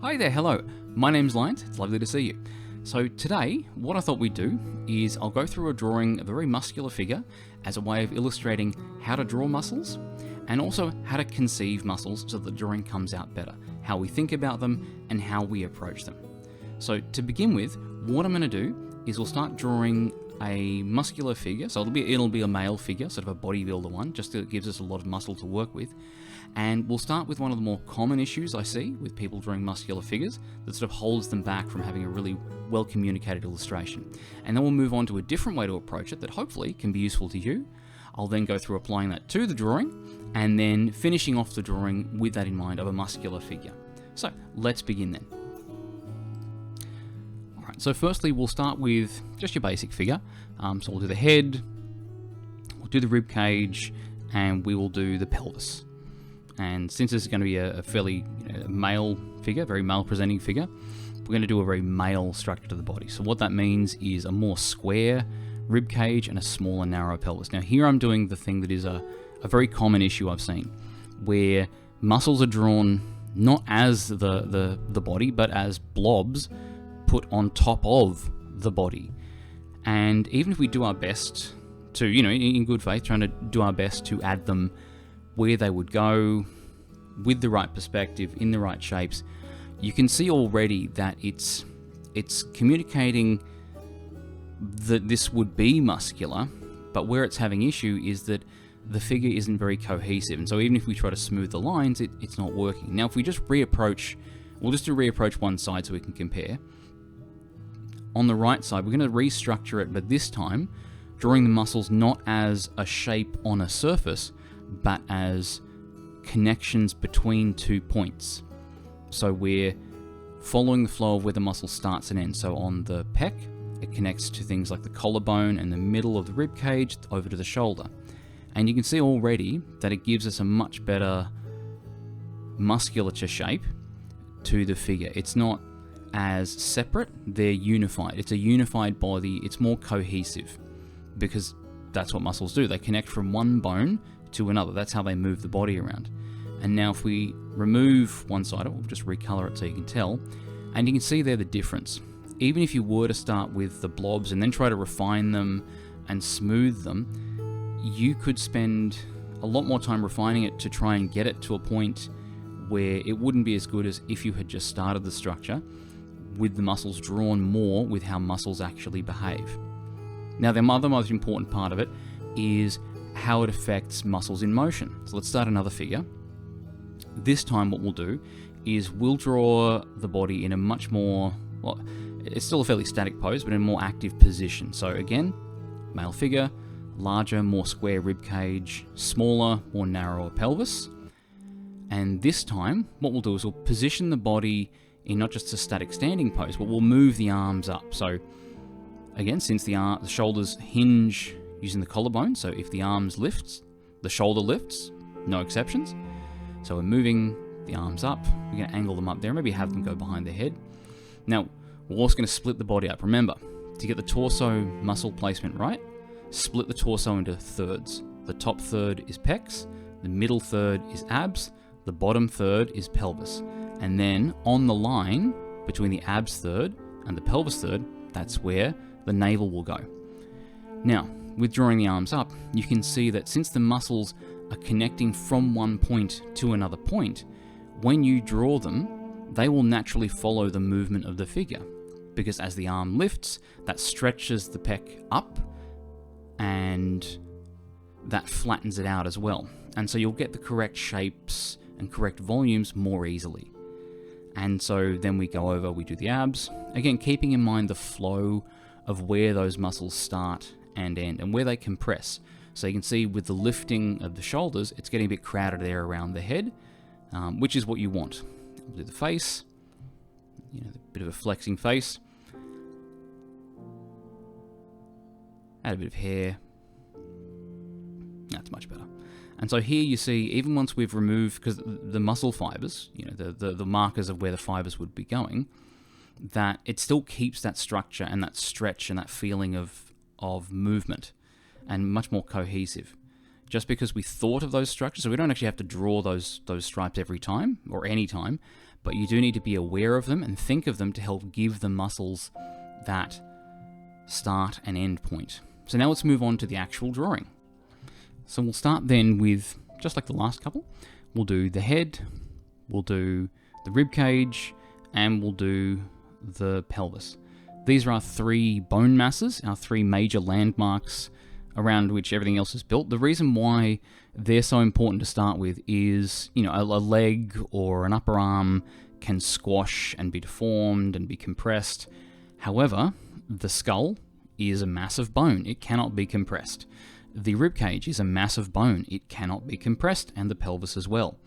Hi there, hello. My name's Lyons, it's lovely to see you. So today, what I thought we'd do is I'll go through a drawing of a very muscular figure as a way of illustrating how to draw muscles and also how to conceive muscles so that the drawing comes out better, how we think about them and how we approach them. So to begin with, what I'm going to do is we'll start drawing a muscular figure, so it'll be a male figure, sort of a bodybuilder one, just so it gives us a lot of muscle to work with. And we'll start with one of the more common issues I see with people drawing muscular figures that sort of holds them back from having a really well communicated illustration. And then we'll move on to a different way to approach it that hopefully can be useful to you. I'll then go through applying that to the drawing and then finishing off the drawing with that in mind of a muscular figure. So let's begin then. Alright, so firstly we'll start with just your basic figure. So we'll do the head, we'll do the rib cage, and we will do the pelvis. And since this is going to be a fairly male figure, very male presenting figure, we're going to do a very male structure to the body. So what that means is a more square rib cage and a smaller, narrow pelvis. Now here I'm doing the thing that is a very common issue I've seen, where muscles are drawn not as the body, but as blobs put on top of the body. And even if we do our best to, in good faith, trying to do our best to add them where they would go, with the right perspective, in the right shapes, you can see already that it's communicating that this would be muscular, but where it's having issue is that the figure isn't very cohesive, and so even if we try to smooth the lines, it's not working. Now if we just reapproach, we'll just do reapproach one side so we can compare. On the right side, we're going to restructure it, but this time, drawing the muscles not as a shape on a surface, but as connections between 2 points. So we're following the flow of where the muscle starts and ends. So on the pec, it connects to things like the collarbone and the middle of the rib cage over to the shoulder. And you can see already that it gives us a much better musculature shape to the figure. It's not as separate, they're unified. It's a unified body, it's more cohesive, because that's what muscles do. They connect from one bone to another. That's how they move the body around. And now if we remove one side, we'll just recolor it so you can tell, and you can see there the difference. Even if you were to start with the blobs and then try to refine them and smooth them, you could spend a lot more time refining it to try and get it to a point where it wouldn't be as good as if you had just started the structure with the muscles drawn more with how muscles actually behave. Now the other most important part of it is how it affects muscles in motion. So let's start another figure. This time what we'll do is we'll draw the body in a much more, well, it's still a fairly static pose, but in a more active position. So again, male figure, larger, more square rib cage, smaller, more narrower pelvis. And this time, what we'll do is we'll position the body in not just a static standing pose, but we'll move the arms up. So again, since the shoulders hinge using the collarbone, so if the arms lifts, the shoulder lifts, no exceptions. So we're moving the arms up, we're going to angle them up there, maybe have them go behind their head. Now, we're also going to split the body up. Remember, to get the torso muscle placement right, split the torso into thirds. The top third is pecs, the middle third is abs, the bottom third is pelvis. And then on the line between the abs third and the pelvis third, that's where the navel will go. Now, with drawing the arms up, you can see that since the muscles are connecting from one point to another point, when you draw them, they will naturally follow the movement of the figure, because as the arm lifts, that stretches the pec up and that flattens it out as well. And so you'll get the correct shapes and correct volumes more easily. And so then we go over, we do the abs, again keeping in mind the flow of where those muscles start and end and where they compress. So you can see with the lifting of the shoulders, it's getting a bit crowded there around the head, which is what you want. We'll do the face, a bit of a flexing face. Add a bit of hair. That's much better. And so here you see, even once we've removed, because the muscle fibers, the markers of where the fibers would be going, that it still keeps that structure and that stretch and that feeling of movement and much more cohesive. just because we thought of those structures. So we don't actually have to draw those stripes every time or any time, but you do need to be aware of them and think of them to help give the muscles that start and end point. So now let's move on to the actual drawing. So we'll start then with, just like the last couple, we'll do the head, we'll do the rib cage, and we'll do the pelvis. These are our three bone masses, our three major landmarks around which everything else is built. The reason why they're so important to start with is, you know, a leg or an upper arm can squash and be deformed and be compressed. However, the skull is a massive bone. It cannot be compressed. The rib cage is a massive bone. It cannot be compressed, and the pelvis as well.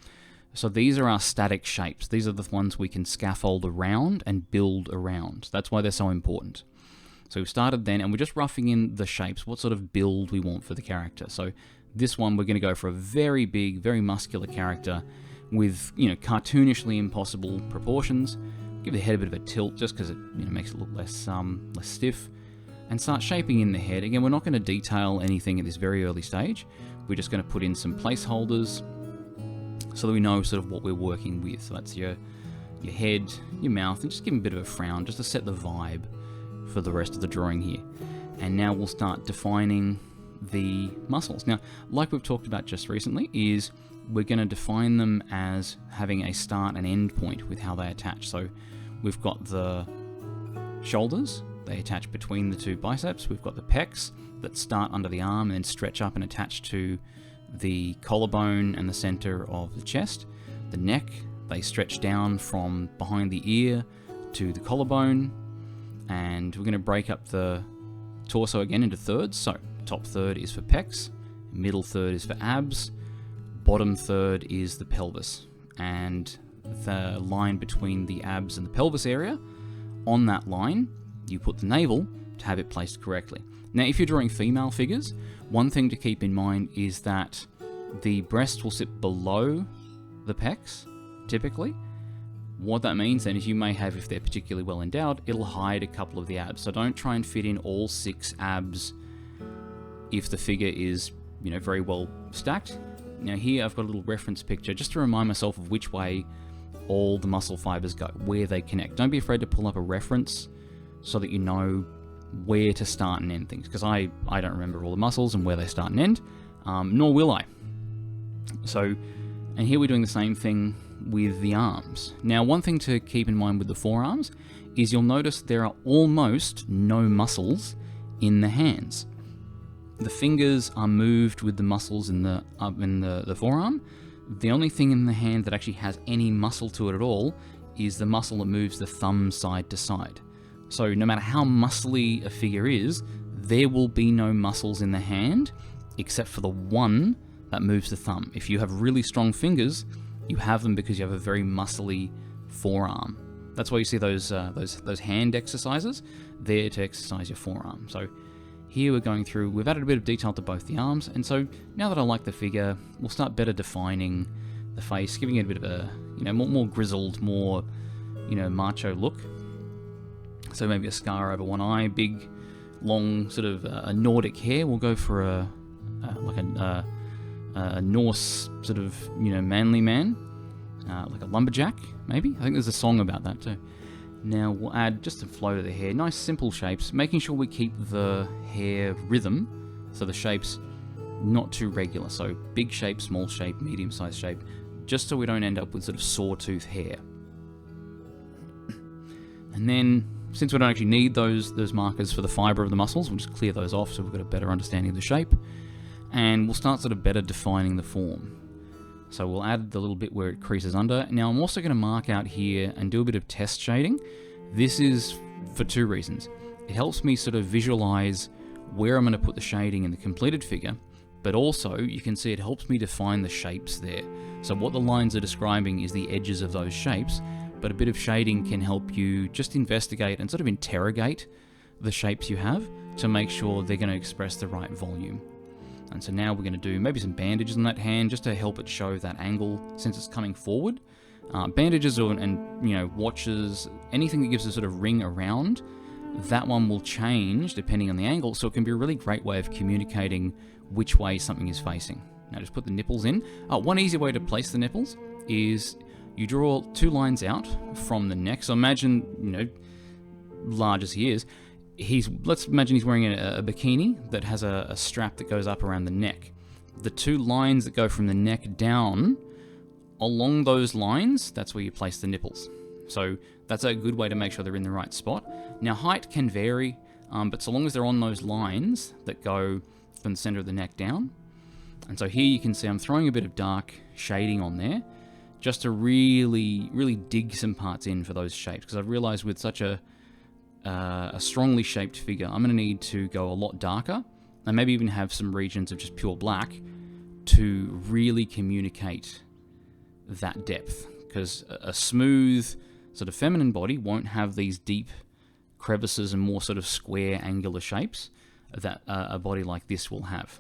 So these are our static shapes. These are the ones we can scaffold around and build around. That's why they're so important. So we've started then, and we're just roughing in the shapes, what sort of build we want for the character. So this one, we're going to go for a very big, very muscular character with, you know, cartoonishly impossible proportions. Give the head a bit of a tilt just because it, you know, makes it look less stiff. And start shaping in the head. Again, we're not going to detail anything at this very early stage. We're just going to put in some placeholders so that we know sort of what we're working with. So that's your head, your mouth, and just give them a bit of a frown just to set the vibe for the rest of the drawing here. And now we'll start defining the muscles. Now, like we've talked about just recently, is we're going to define them as having a start and end point with how they attach. So we've got the shoulders. They attach between the two biceps. We've got the pecs that start under the arm and then stretch up and attach to the collarbone and the center of the chest. The neck, they stretch down from behind the ear to the collarbone. And we're going to break up the torso again into thirds. So top third is for pecs, middle third is for abs, bottom third is the pelvis. And the line between the abs and the pelvis area, on that line, you put the navel to have it placed correctly. Now, if you're drawing female figures, one thing to keep in mind is that the breast will sit below the pecs, typically. What that means then is you may have, if they're particularly well endowed, it'll hide a couple of the abs. So don't try and fit in all 6 abs if the figure is, you know, very well stacked. Now here I've got a little reference picture just to remind myself of which way all the muscle fibers go, where they connect. Don't be afraid to pull up a reference so that you know where to start and end things, because I don't remember all the muscles and where they start and end, nor will I. So, and here we're doing the same thing with the arms. Now, one thing to keep in mind with the forearms is you'll notice there are almost no muscles in the hands. The fingers are moved with the muscles in the forearm. The only thing in the hand that actually has any muscle to it at all is the muscle that moves the thumb side to side. So no matter how muscly a figure is, there will be no muscles in the hand except for the one that moves the thumb. If you have really strong fingers, you have them because you have a very muscly forearm. That's why you see those hand exercises there to exercise your forearm. So here we're going through, we've added a bit of detail to both the arms, and so now that I like the figure, we'll start better defining the face, giving it a bit of a, you know, more grizzled, more, you know, macho look. So maybe a scar over one eye, big, long, sort of a Nordic hair. We'll go for a Norse sort of, you know, manly man, like a lumberjack, maybe. I think there's a song about that too. Now we'll add just a flow to the hair, nice simple shapes, making sure we keep the hair rhythm, so the shapes not too regular. So big shape, small shape, medium-sized shape, just so we don't end up with sort of sawtooth hair. And then, since we don't actually need those markers for the fibre of the muscles, we'll just clear those off so we've got a better understanding of the shape. And we'll start sort of better defining the form. So we'll add the little bit where it creases under. Now I'm also going to mark out here and do a bit of test shading. This is for 2 reasons. It helps me sort of visualize where I'm going to put the shading in the completed figure, but also you can see it helps me define the shapes there. So what the lines are describing is the edges of those shapes, but a bit of shading can help you just investigate and sort of interrogate the shapes you have to make sure they're going to express the right volume. And so now we're going to do maybe some bandages on that hand just to help it show that angle since it's coming forward. Bandages and you know, watches, anything that gives a sort of ring around, that one will change depending on the angle, so it can be a really great way of communicating which way something is facing. Now just put the nipples in. One easy way to place the nipples is you draw 2 lines out from the neck. So imagine, large as he is, let's imagine he's wearing a bikini that has a strap that goes up around the neck. The 2 lines that go from the neck down, along those lines, that's where you place the nipples. So that's a good way to make sure they're in the right spot. Now height can vary, but so long as they're on those lines that go from the center of the neck down. And so here you can see I'm throwing a bit of dark shading on there, just to really, really dig some parts in for those shapes. Because I've realized with such a strongly shaped figure, I'm going to need to go a lot darker, and maybe even have some regions of just pure black to really communicate that depth. Because a smooth, sort of feminine body won't have these deep crevices and more sort of square, angular shapes that a body like this will have.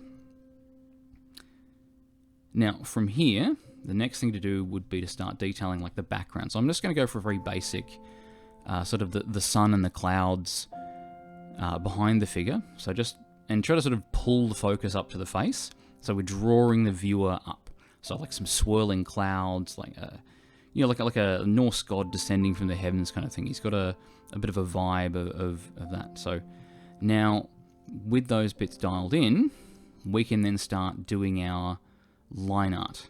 Now, from here, the next thing to do would be to start detailing like the background. So I'm just going to go for a very basic sort of the sun and the clouds behind the figure. So and try to sort of pull the focus up to the face. So we're drawing the viewer up. So like some swirling clouds, like a Norse god descending from the heavens kind of thing. He's got a bit of a vibe of that. So now with those bits dialed in, we can then start doing our line art.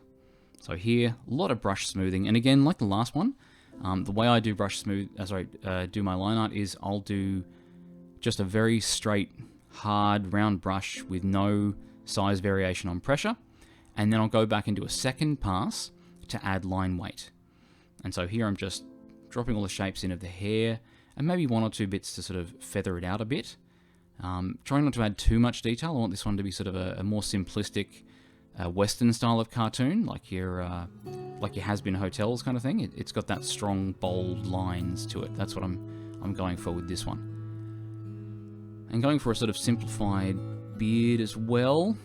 So here, a lot of brush smoothing, and again, like the last one, the way I do do my line art is I'll do just a very straight, hard, round brush with no size variation on pressure, and then I'll go back and do a second pass to add line weight. And so here I'm just dropping all the shapes in of the hair, and maybe 1 or 2 bits to sort of feather it out a bit. Trying not to add too much detail. I want this one to be sort of a more simplistic Western style of cartoon, like your has-been hotels kind of thing. It's got that strong, bold lines to it. That's what I'm going for with this one. And going for a sort of simplified beard as well.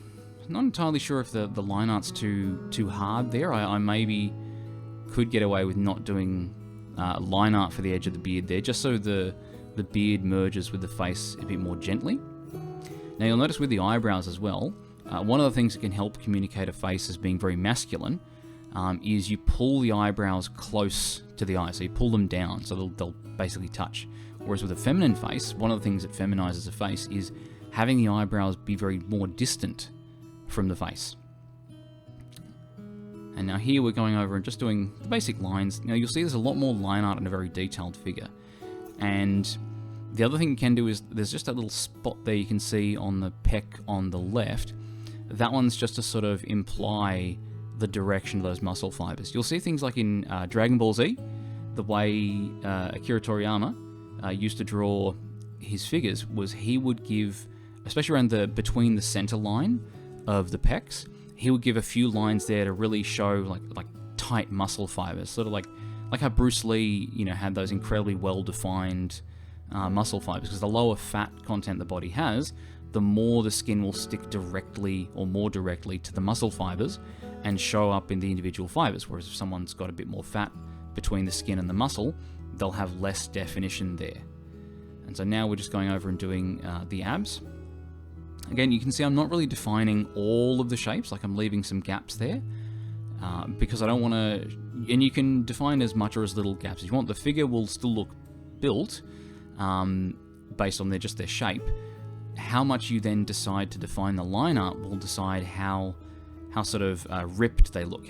Not entirely sure if the line art's too hard there. I maybe could get away with not doing line art for the edge of the beard there, just so the beard merges with the face a bit more gently. Now you'll notice with the eyebrows as well, one of the things that can help communicate a face as being very masculine is you pull the eyebrows close to the eyes. So you pull them down so they'll basically touch. Whereas with a feminine face, one of the things that feminizes a face is having the eyebrows be very more distant from the face. And now here we're going over and just doing the basic lines. Now you'll see there's a lot more line art in a very detailed figure. And the other thing you can do is there's just that little spot there you can see on the pec on the left. That one's just to sort of imply the direction of those muscle fibers. You'll see things like in Dragon Ball Z, the way Akira Toriyama used to draw his figures was he would give, especially around between the center line of the pecs, he would give a few lines there to really show like tight muscle fibers, sort of like how Bruce Lee, had those incredibly well-defined muscle fibers. Because the lower fat content the body has, the more the skin will stick directly or more directly to the muscle fibers and show up in the individual fibers. Whereas if someone's got a bit more fat between the skin and the muscle, they'll have less definition there. And so now we're just going over and doing the abs. Again, you can see I'm not really defining all of the shapes, like I'm leaving some gaps there, because I don't want to, and you can define as much or as little gaps as you want. The figure will still look built based on just their shape. How much you then decide to define the line art will decide how sort of ripped they look,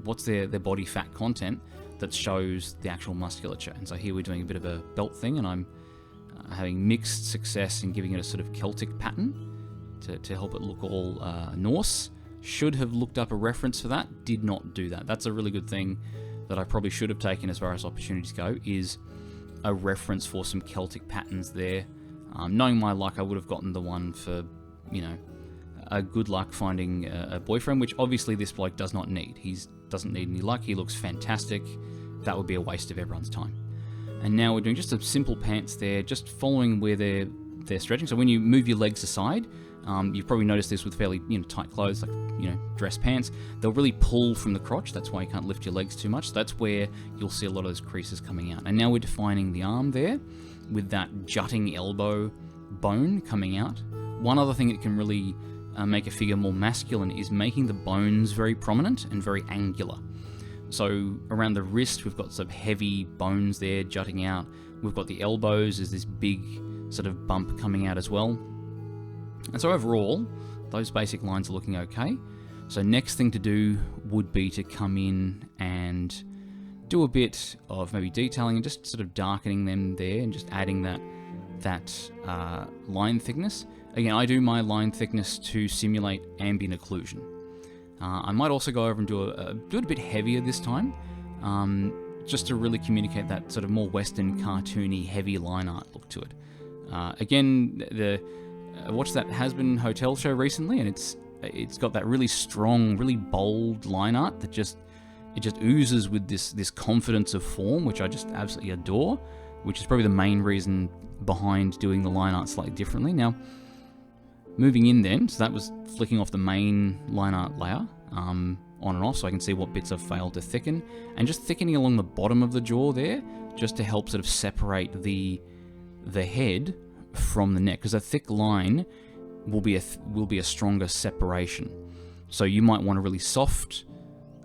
what's their body fat content that shows the actual musculature. And so here we're doing a bit of a belt thing, and I'm having mixed success in giving it a sort of Celtic pattern to help it look all Norse. Should have looked up a reference for that, did not do that. That's a really good thing that I probably should have taken as far as opportunities go, is a reference for some Celtic patterns there. Knowing my luck, I would have gotten the one for, a good luck finding a boyfriend, which obviously this bloke does not need. He doesn't need any luck. He looks fantastic. That would be a waste of everyone's time. And now we're doing just a simple pants there, just following where they're stretching. So when you move your legs aside, you've probably noticed this with fairly tight clothes, like dress pants. They'll really pull from the crotch. That's why you can't lift your legs too much. That's where you'll see a lot of those creases coming out. And now we're defining the arm there with that jutting elbow bone coming out. One other thing that can really make a figure more masculine is making the bones very prominent and very angular. So around the wrist, we've got some heavy bones there jutting out. We've got the elbows, there's this big sort of bump coming out as well. And so overall, those basic lines are looking okay. So next thing to do would be to come in and do a bit of maybe detailing and just sort of darkening them there and just adding that line thickness. Again, I do my line thickness to simulate ambient occlusion. I might also go over and do it a bit heavier this time, just to really communicate that sort of more Western cartoony heavy line art look to it. Again, I watched that Has-Been Hotel show recently, and it's got that really strong, really bold line art that just oozes with this confidence of form, which I just absolutely adore, which is probably the main reason behind doing the line art slightly differently. Now, moving in then, so that was flicking off the main line art layer on and off, so I can see what bits I've failed to thicken, and just thickening along the bottom of the jaw there, just to help sort of separate the head from the neck, because a thick line will be a stronger separation. So you might want a really soft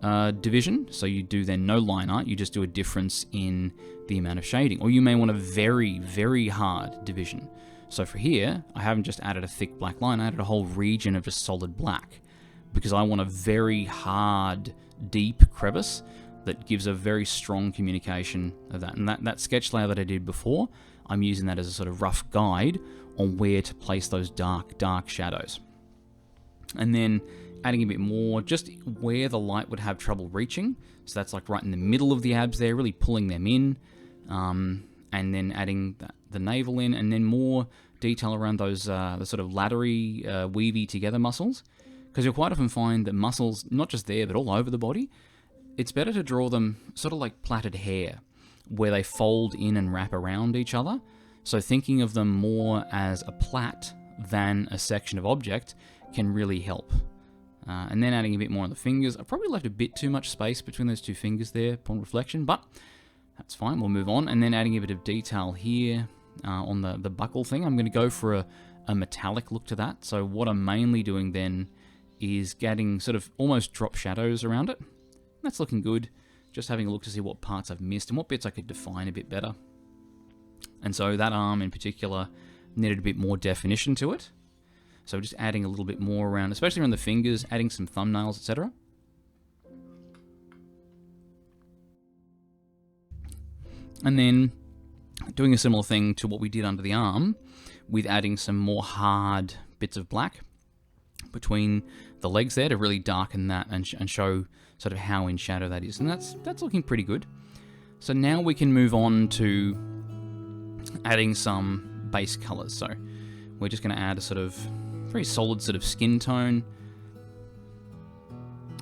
division, so you do then no line art, you just do a difference in the amount of shading, or you may want a very, very hard division. So for here, I haven't just added a thick black line, I added a whole region of just solid black, because I want a very hard, deep crevice that gives a very strong communication of that. And that sketch layer that I did before, I'm using that as a sort of rough guide on where to place those dark shadows. And then adding a bit more, just where the light would have trouble reaching. So that's like right in the middle of the abs there, really pulling them in. And then adding the navel in, and then more detail around those the sort of laddery, weavy together muscles. Because you'll quite often find that muscles, not just there, but all over the body, it's better to draw them sort of like plaited hair, where they fold in and wrap around each other. So thinking of them more as a plait than a section of object can really help. And then adding a bit more on the fingers. I probably left a bit too much space between those two fingers there upon reflection, but that's fine, we'll move on. And then adding a bit of detail here on the buckle thing. I'm going to go for a metallic look to that. So what I'm mainly doing then is getting sort of almost drop shadows around it. That's looking good. Just having a look to see what parts I've missed and what bits I could define a bit better. And so that arm in particular needed a bit more definition to it. So just adding a little bit more around, especially around the fingers, adding some thumbnails, etc. And then doing a similar thing to what we did under the arm, with adding some more hard bits of black between the legs there to really darken that and show sort of how in shadow that is. And that's looking pretty good. So now we can move on to adding some base colors. So we're just going to add a sort of very solid sort of skin tone,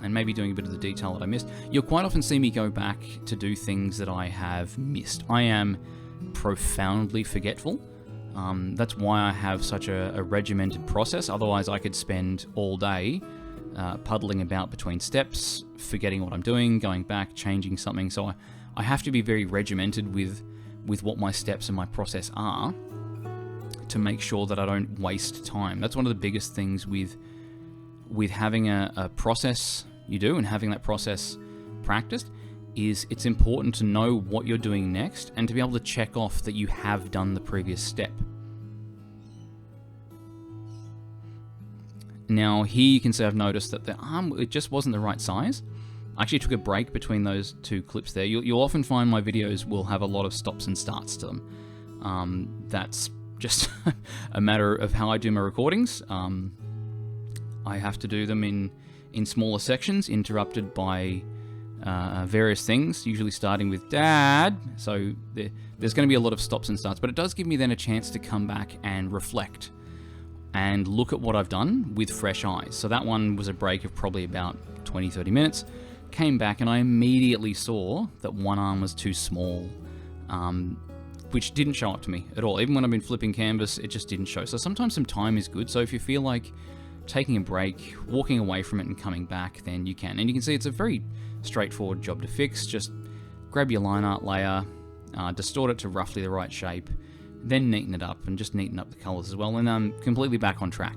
and maybe doing a bit of the detail that I missed. You'll quite often see me go back to do things that I have missed. I am profoundly forgetful. That's why I have such a regimented process. Otherwise, I could spend all day puddling about between steps, forgetting what I'm doing, going back, changing something. So I have to be very regimented with what my steps and my process are to make sure that I don't waste time. That's one of the biggest things with having a process you do and having that process practiced, is it's important to know what you're doing next and to be able to check off that you have done the previous step. Now here you can see I've noticed that the arm, it just wasn't the right size. I actually took a break between those two clips there. You'll often find my videos will have a lot of stops and starts to them. That's just a matter of how I do my recordings. I have to do them in smaller sections, interrupted by various things, usually starting with Dad. So there's going to be a lot of stops and starts, but it does give me then a chance to come back and reflect and look at what I've done with fresh eyes. So that one was a break of probably about 20-30 minutes. Came back and I immediately saw that one arm was too small, which didn't show up to me at all. Even when I've been flipping canvas, it just didn't show. So sometimes some time is good. So if you feel like taking a break, walking away from it and coming back, then you can. And you can see it's a very straightforward job to fix. Just grab your line art layer, distort it to roughly the right shape, then neaten it up and just neaten up the colors as well, and I'm completely back on track.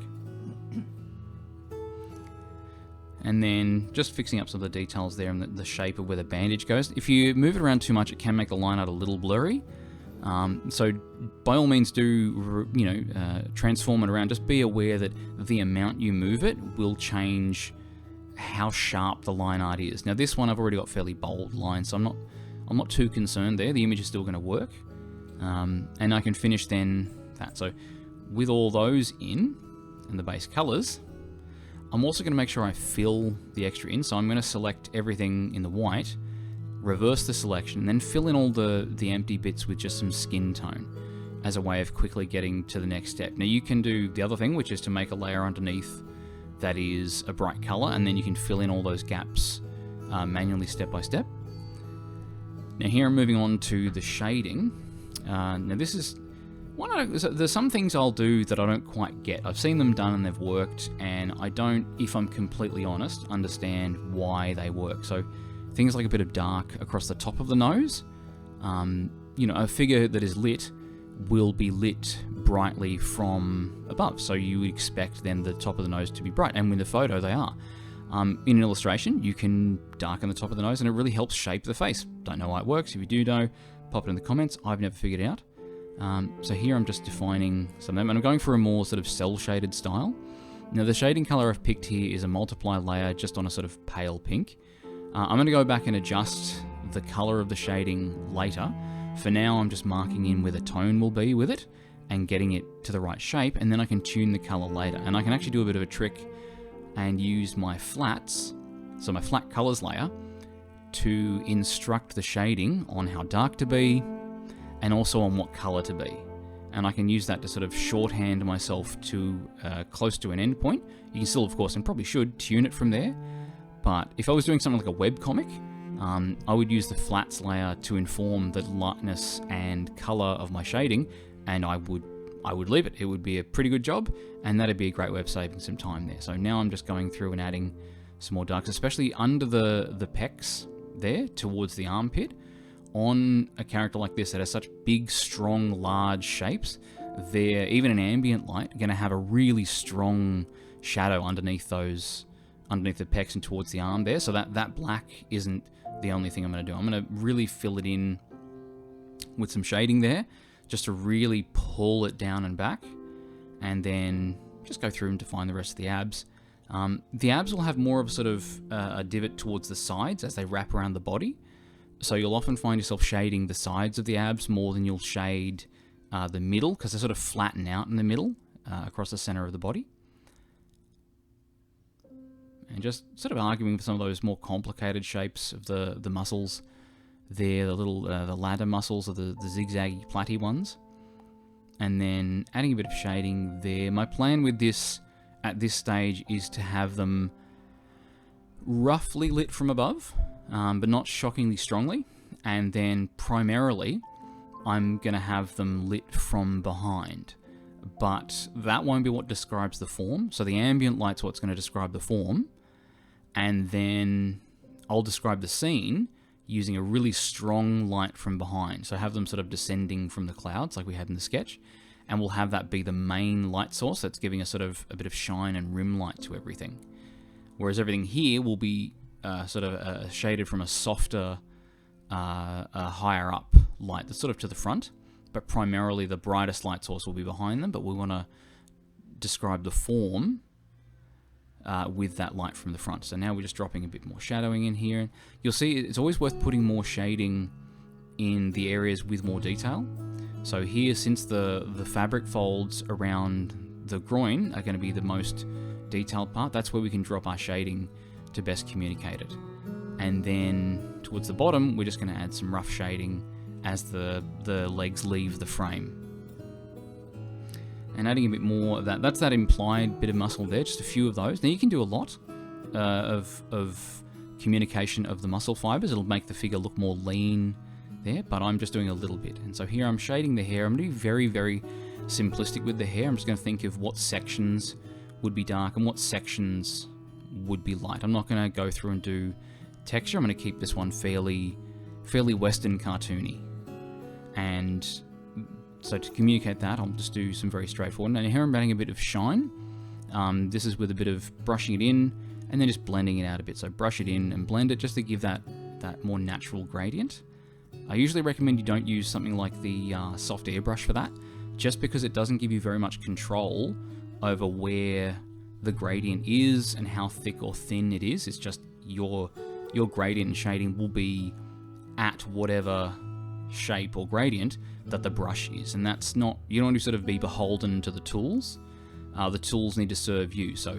And then just fixing up some of the details there and the shape of where the bandage goes. If you move it around too much, it can make the line art a little blurry. So by all means do, transform it around. Just be aware that the amount you move it will change how sharp the line art is. Now this one I've already got fairly bold lines, so I'm not too concerned there. The image is still going to work. And I can finish then that. So with all those in and the base colors, I'm also going to make sure I fill the extra in. So I'm going to select everything in the white, reverse the selection, and then fill in all the empty bits with just some skin tone as a way of quickly getting to the next step. Now you can do the other thing, which is to make a layer underneath that is a bright color, and then you can fill in all those gaps manually step by step. Now here I'm moving on to the shading. Now this is there's some things I'll do that I don't quite get. I've seen them done and they've worked, and I don't, if I'm completely honest, understand why they work. So things like a bit of dark across the top of the nose. A figure that is lit will be lit brightly from above, so you would expect then the top of the nose to be bright, and with the photo they are. In an illustration, you can darken the top of the nose and it really helps shape the face. Don't know why it works. If you do know, pop it in the comments. I've never figured it out. So here I'm just defining some of them, and I'm going for a more sort of cell shaded style. Now the shading color I've picked here is a multiply layer just on a sort of pale pink. I'm going to go back and adjust the color of the shading later. For now I'm just marking in where the tone will be with it and getting it to the right shape, and then I can tune the color later. And I can actually do a bit of a trick and use my flats, so my flat colors layer, to instruct the shading on how dark to be and also on what color to be. And I can use that to sort of shorthand myself to close to an end point. You can still, of course, and probably should, tune it from there. But if I was doing something like a web comic, I would use the flats layer to inform the lightness and color of my shading, and I would leave it. It would be a pretty good job, and that'd be a great way of saving some time there. So now I'm just going through and adding some more darks, especially under the pecs there towards the armpit. On a character like this that has such big, strong, large shapes, they're, even in ambient light, going to have a really strong shadow underneath the pecs and towards the arm there. So that black isn't the only thing I'm going to do. I'm going to really fill it in with some shading there, just to really pull it down and back, and then just go through and define the rest of the abs. The abs will have more of a sort of a divot towards the sides as they wrap around the body. So you'll often find yourself shading the sides of the abs more than you'll shade the middle, because they sort of flatten out in the middle across the center of the body. And just sort of arguing with some of those more complicated shapes of the muscles there, the little the ladder muscles, or the zigzaggy platy ones. And then adding a bit of shading there. My plan with this at this stage is to have them roughly lit from above, but not shockingly strongly. And then primarily, I'm going to have them lit from behind. But that won't be what describes the form. So the ambient light's what's going to describe the form. And then I'll describe the scene using a really strong light from behind. So have them sort of descending from the clouds like we had in the sketch. And we'll have that be the main light source that's giving us sort of a bit of shine and rim light to everything. Whereas everything here will be shaded from a softer, higher up light that's sort of to the front. But primarily the brightest light source will be behind them, but we want to describe the form with that light from the front. So now we're just dropping a bit more shadowing in here. You'll see it's always worth putting more shading in the areas with more detail. So here, since the fabric folds around the groin are going to be the most detailed part, that's where we can drop our shading to best communicate it. And then towards the bottom, we're just going to add some rough shading as the legs leave the frame. And adding a bit more of that. That's that implied bit of muscle there, just a few of those. Now you can do a lot of communication of the muscle fibers. It'll make the figure look more lean there, but I'm just doing a little bit. And so here I'm shading the hair. I'm going to be very, very simplistic with the hair. I'm just going to think of what sections would be dark and what sections would be light. I'm not going to go through and do texture. I'm going to keep this one fairly Western cartoony. And so to communicate that, I'll just do some very straightforward. And here I'm adding a bit of shine. This is with a bit of brushing it in and then just blending it out a bit. So brush it in and blend it just to give that more natural gradient. I usually recommend you don't use something like the soft airbrush for that, just because it doesn't give you very much control over where the gradient is and how thick or thin it is. It's just your gradient and shading will be at whatever shape or gradient that the brush is, and that's not, you don't want to sort of be beholden to the tools. The tools need to serve you. So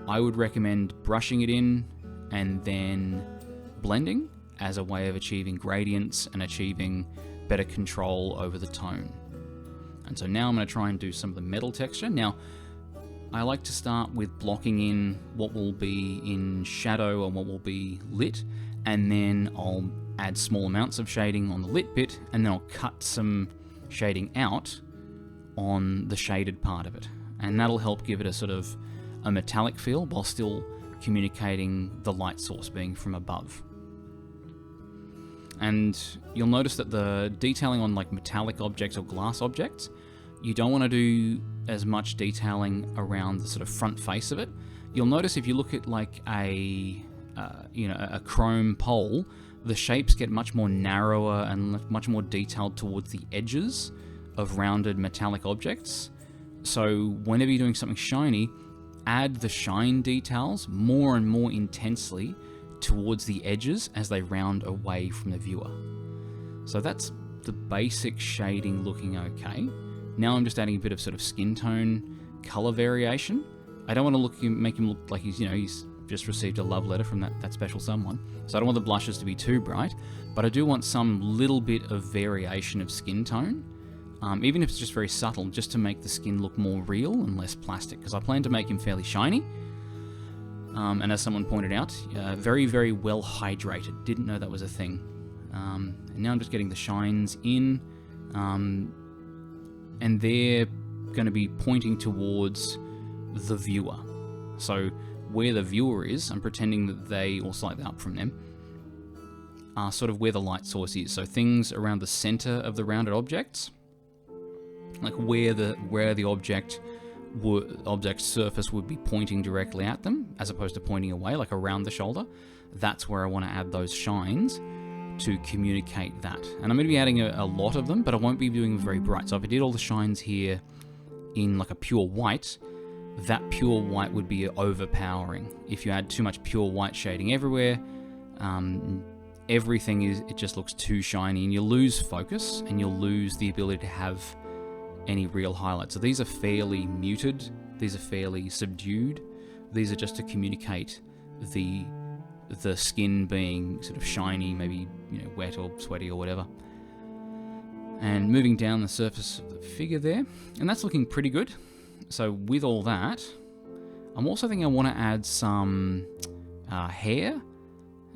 I would recommend brushing it in and then blending as a way of achieving gradients and achieving better control over the tone. And so now I'm going to try and do some of the metal texture. Now, I like to start with blocking in what will be in shadow and what will be lit, and then I'll add small amounts of shading on the lit bit, and then I'll cut some shading out on the shaded part of it. And that'll help give it a sort of a metallic feel while still communicating the light source being from above. And you'll notice that the detailing on like metallic objects or glass objects, you don't want to do as much detailing around the sort of front face of it. You'll notice if you look at like a chrome pole, the shapes get much more narrower and much more detailed towards the edges of rounded metallic objects. So whenever you're doing something shiny, add the shine details more and more intensely towards the edges as they round away from the viewer. So that's the basic shading looking okay. Now I'm just adding a bit of sort of skin tone color variation. I don't want to make him look like he's just received a love letter from that special someone. So I don't want the blushes to be too bright, but I do want some little bit of variation of skin tone, even if it's just very subtle, just to make the skin look more real and less plastic, because I plan to make him fairly shiny. And as someone pointed out, very, very well hydrated. Didn't know that was a thing. And now I'm just getting the shines in, and they're going to be pointing towards the viewer. So where the viewer is, I'm pretending that they, or slightly up from them, are sort of where the light source is. So things around the center of the rounded objects, like where the object surface would be pointing directly at them, as opposed to pointing away, like around the shoulder. That's where I want to add those shines to communicate that. And I'm going to be adding a lot of them, but I won't be doing them very bright. So if I did all the shines here in like a pure white, that pure white would be overpowering. If you add too much pure white shading everywhere, it just looks too shiny, and you lose focus and you'll lose the ability to have any real highlight. So these are fairly muted, these are fairly subdued. These are just to communicate the skin being sort of shiny, maybe wet or sweaty or whatever. And moving down the surface of the figure there, and that's looking pretty good. So with all that, I'm also thinking I want to add some hair,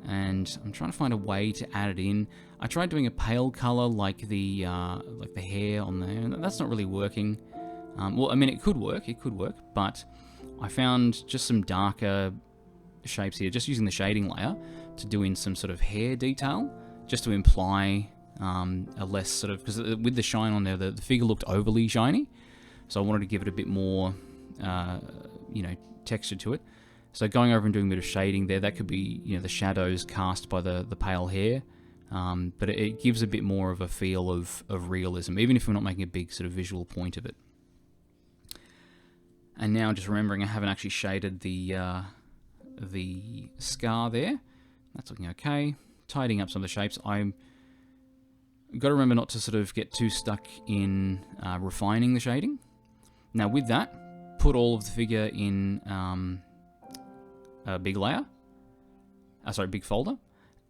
and I'm trying to find a way to add it in. I tried doing a pale color like the hair on there, and that's not really working. Well, I mean, it could work, but I found just some darker shapes here, just using the shading layer to do in some sort of hair detail, just to imply a less sort of, because with the shine on there, the figure looked overly shiny, so I wanted to give it a bit more, texture to it. So going over and doing a bit of shading there, that could be, the shadows cast by the pale hair, but it gives a bit more of a feel of realism, even if we're not making a big sort of visual point of it. And now just remembering I haven't actually shaded the scar there. That's looking okay. Tidying up some of the shapes. I've got to remember not to sort of get too stuck in refining the shading. Now with that, put all of the figure in a big layer, big folder,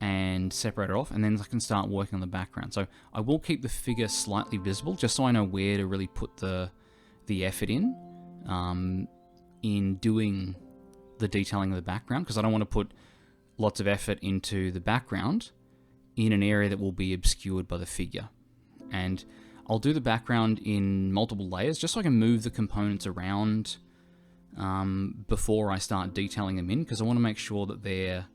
and separate it off, and then I can start working on the background. So I will keep the figure slightly visible, just so I know where to really put the effort in doing the detailing of the background, because I don't want to put lots of effort into the background in an area that will be obscured by the figure. And I'll do the background in multiple layers, just so I can move the components around before I start detailing them in, because I want to make sure that they're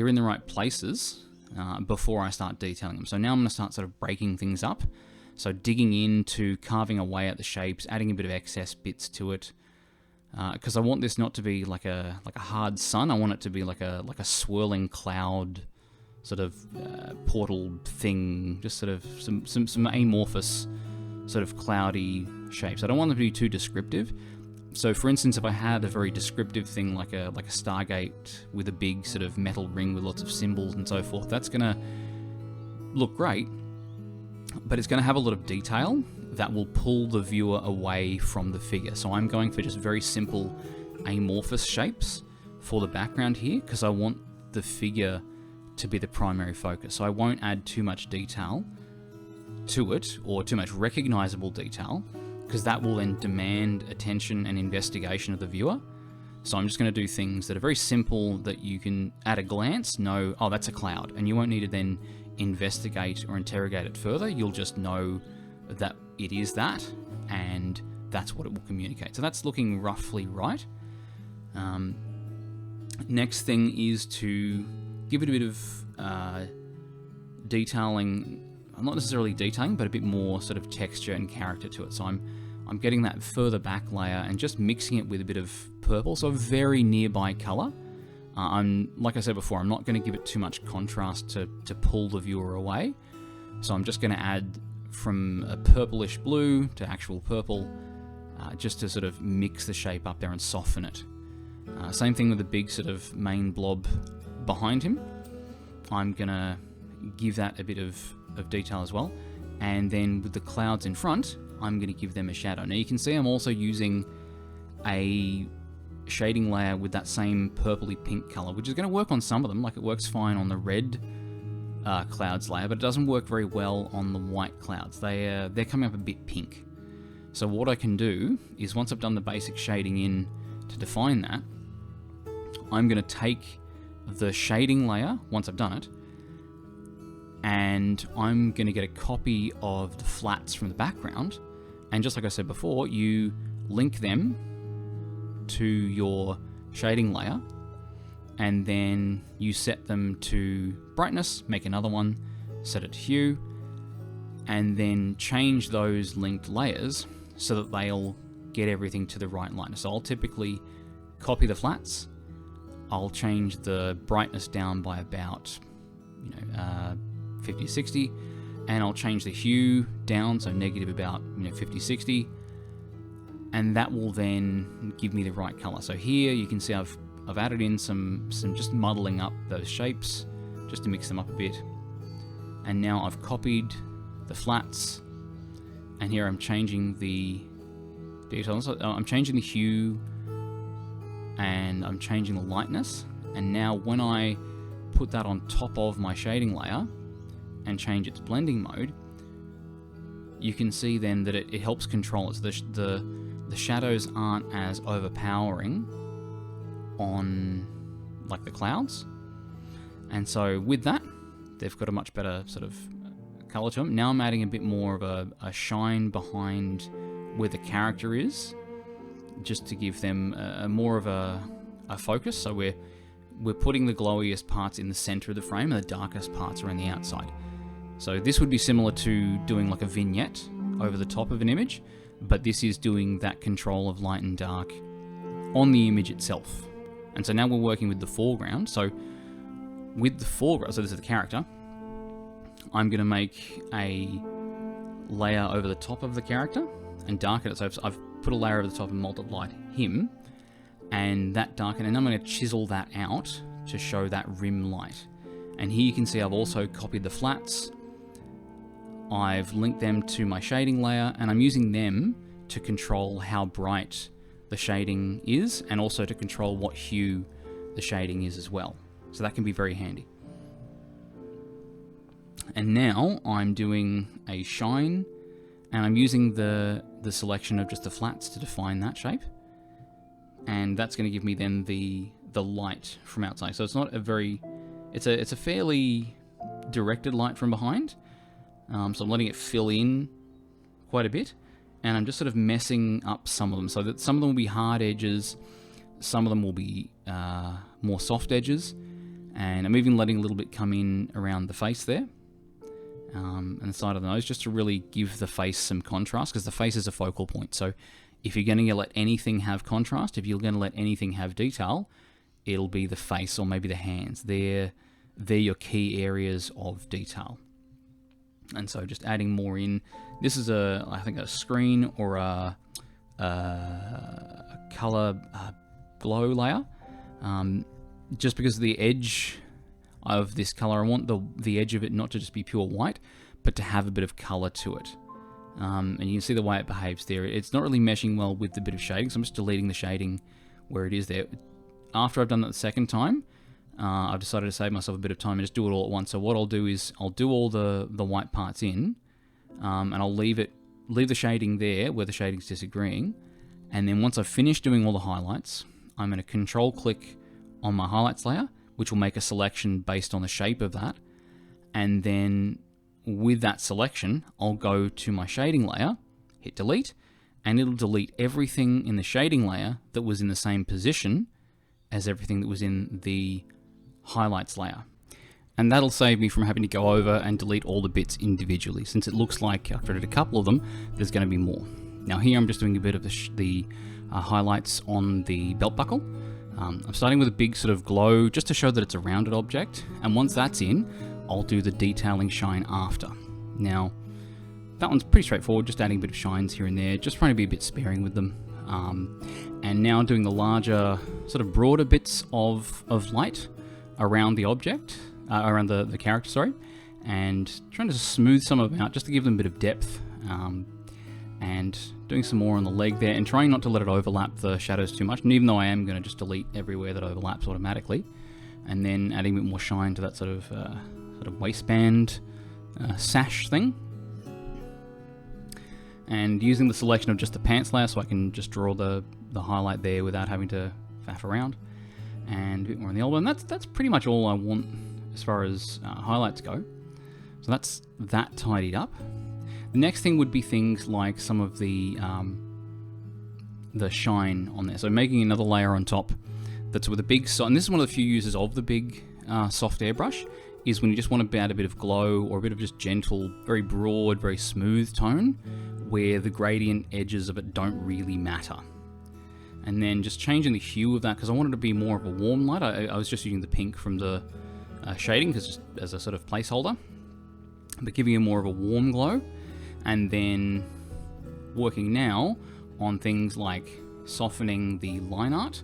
in the right places before I start detailing them. So now I'm going to start sort of breaking things up. So digging into carving away at the shapes, adding a bit of excess bits to it, because I want this not to be like a hard sun. I want it to be like a swirling cloud sort of portal thing, just sort of some amorphous sort of cloudy shapes. I don't want them to be too descriptive. So for instance, if I had a very descriptive thing like a Stargate with a big sort of metal ring with lots of symbols and so forth, that's going to look great, but it's going to have a lot of detail that will pull the viewer away from the figure. So I'm going for just very simple amorphous shapes for the background here, because I want the figure to be the primary focus. So I won't add too much detail to it, or too much recognizable detail, because that will then demand attention and investigation of the viewer. So I'm just going to do things that are very simple that you can, at a glance, know, oh, that's a cloud. And you won't need to then investigate or interrogate it further. You'll just know that it is that, and that's what it will communicate. So that's looking roughly right. Next thing is to give it a bit of detailing. Not necessarily detailing, but a bit more sort of texture and character to it. So I'm getting that further back layer and just mixing it with a bit of purple, so a very nearby color. Like I said before, I'm not going to give it too much contrast to pull the viewer away. So I'm just going to add from a purplish blue to actual purple, just to sort of mix the shape up there and soften it. Same thing with the big sort of main blob behind him. I'm going to give that a bit of detail as well. And then with the clouds in front, I'm going to give them a shadow. Now you can see I'm also using a shading layer with that same purpley pink color, which is going to work on some of them. Like, it works fine on the red clouds layer, but it doesn't work very well on the white clouds. They're coming up a bit pink. So what I can do is, once I've done the basic shading in to define that, I'm going to take the shading layer, once I've done it, and I'm going to get a copy of the flats from the background, and just like I said before, you link them to your shading layer, and then you set them to brightness, make another one, set it to hue, and then change those linked layers so that they'll get everything to the right lightness. So I'll typically copy the flats, I'll change the brightness down by about 50, 60, and I'll change the hue down, so negative about 50, 60, and that will then give me the right color. So here you can see I've added in some just muddling up those shapes just to mix them up a bit, and now I've copied the flats, and here I'm changing the details. I'm changing the hue and I'm changing the lightness, and now when I put that on top of my shading layer and change its blending mode, you can see then that it helps control it. So the shadows aren't as overpowering on like the clouds, and so with that, they've got a much better sort of color to them. Now I'm adding a bit more of a shine behind where the character is, just to give them more of a focus. So we're putting the glowiest parts in the center of the frame, and the darkest parts are on the outside. So this would be similar to doing like a vignette over the top of an image, but this is doing that control of light and dark on the image itself. And so now we're working with the foreground. So with the foreground, so this is the character, I'm going to make a layer over the top of the character and darken it. So I've put a layer over the top and multiplied him, and that darken, and I'm going to chisel that out to show that rim light. And here you can see I've also copied the flats, I've linked them to my shading layer, and I'm using them to control how bright the shading is, and also to control what hue the shading is as well. So that can be very handy. And now I'm doing a shine, and I'm using the selection of just the flats to define that shape, and that's going to give me then the light from outside. So it's not a very, it's a fairly directed light from behind. So I'm letting it fill in quite a bit, and I'm just sort of messing up some of them, so that some of them will be hard edges, some of them will be more soft edges, and I'm even letting a little bit come in around the face there, and the side of the nose, just to really give the face some contrast, because the face is a focal point. So if you're going to let anything have contrast, if you're going to let anything have detail, it'll be the face or maybe the hands. They're your key areas of detail. And so just adding more in. This is I think a screen or a color glow layer. Just because of the edge of this color, I want the edge of it not to just be pure white, but to have a bit of color to it. And you can see the way it behaves there. It's not really meshing well with the bit of shading, so I'm just deleting the shading where it is there. After I've done that the second time, I've decided to save myself a bit of time and just do it all at once. So what I'll do is I'll do all the white parts in, and I'll leave the shading there where the shading's disagreeing. And then once I've finished doing all the highlights, I'm going to control click on my highlights layer, which will make a selection based on the shape of that. And then with that selection, I'll go to my shading layer, hit delete, and it'll delete everything in the shading layer that was in the same position as everything that was in the highlights layer. And that'll save me from having to go over and delete all the bits individually. Since it looks like I've created a couple of them, there's going to be more. Now here I'm just doing a bit of the highlights on the belt buckle. I'm starting with a big sort of glow just to show that it's a rounded object. And once that's in, I'll do the detailing shine after. Now, that one's pretty straightforward, just adding a bit of shines here and there, just trying to be a bit sparing with them. And now doing the larger, sort of broader bits of light around the object, around the character, sorry, and trying to smooth some of them out just to give them a bit of depth. And doing some more on the leg there, and trying not to let it overlap the shadows too much. And even though I am going to just delete everywhere that overlaps automatically, and then adding a bit more shine to that sort of waistband sash thing. And using the selection of just the pants layer so I can just draw the highlight there without having to faff around. And a bit more on the elbow. And that's pretty much all I want as far as highlights go. So that's that tidied up. The next thing would be things like some of the shine on there. So making another layer on top that's with a big, and this is one of the few uses of the big soft airbrush, is when you just want to add a bit of glow or a bit of just gentle, very broad, very smooth tone where the gradient edges of it don't really matter. And then just changing the hue of that, because I wanted to be more of a warm light. I was just using the pink from the shading because as a sort of placeholder, but giving it more of a warm glow. And then working now on things like softening the line art.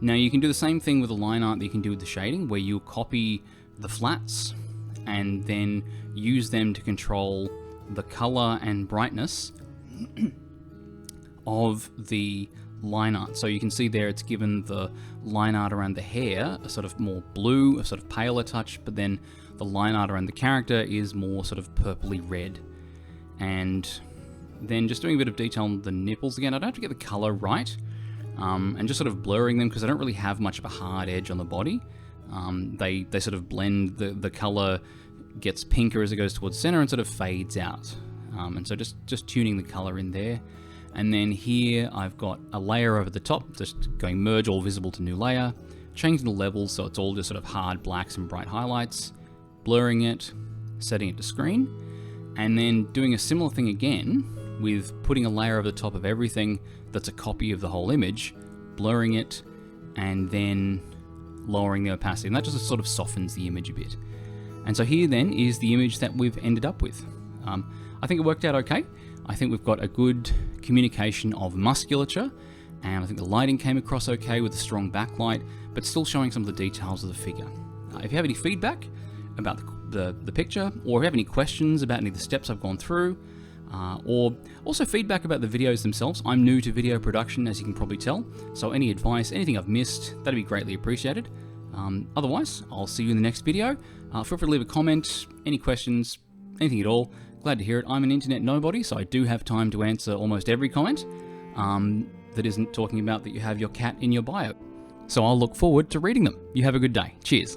Now you can do the same thing with the line art that you can do with the shading, where you copy the flats and then use them to control the color and brightness of the line art. So you can see there it's given the line art around the hair a sort of more blue, a sort of paler touch, but then the line art around the character is more sort of purpley red. And then just doing a bit of detail on the nipples again. I don't have to get the color right, and just sort of blurring them because I don't really have much of a hard edge on the body. They sort of blend, the color gets pinker as it goes towards center and sort of fades out. And so just tuning the color in there. And then here I've got a layer over the top, just going merge all visible to new layer, changing the levels so it's all just sort of hard blacks and bright highlights, blurring it, setting it to screen, and then doing a similar thing again with putting a layer over the top of everything that's a copy of the whole image, blurring it, and then lowering the opacity. And that just sort of softens the image a bit. And so here then is the image that we've ended up with. I think it worked out okay. I think we've got a good communication of musculature, and I think the lighting came across okay with a strong backlight, but still showing some of the details of the figure. If you have any feedback about the picture, or if you have any questions about any of the steps I've gone through, or also feedback about the videos themselves. I'm new to video production, as you can probably tell, so any advice, anything I've missed, that'd be greatly appreciated. Otherwise, I'll see you in the next video. Feel free to leave a comment, any questions, anything at all. Glad to hear it. I'm an internet nobody, so I do have time to answer almost every comment that isn't talking about that you have your cat in your bio. So I'll look forward to reading them. You have a good day. Cheers.